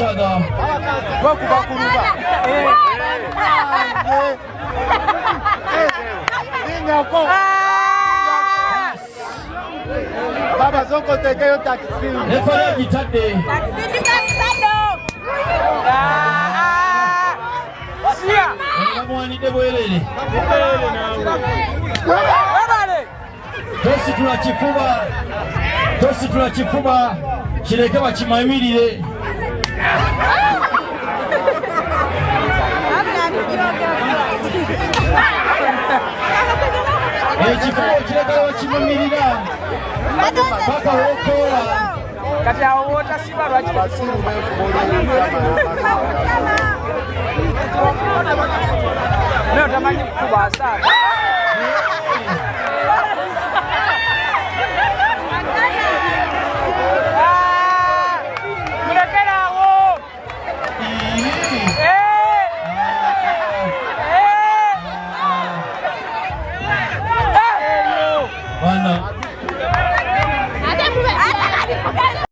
other. Baba Zonko tekeyo taxi. Nefanya gitade. Sia. Mwani debwelele. Tosi tunachifuba kireke bakimamirire. Ekifuba kireke bakimamirira. Paka wokola. Kati awo wota siba lwaki no tamanyi kukuba asala.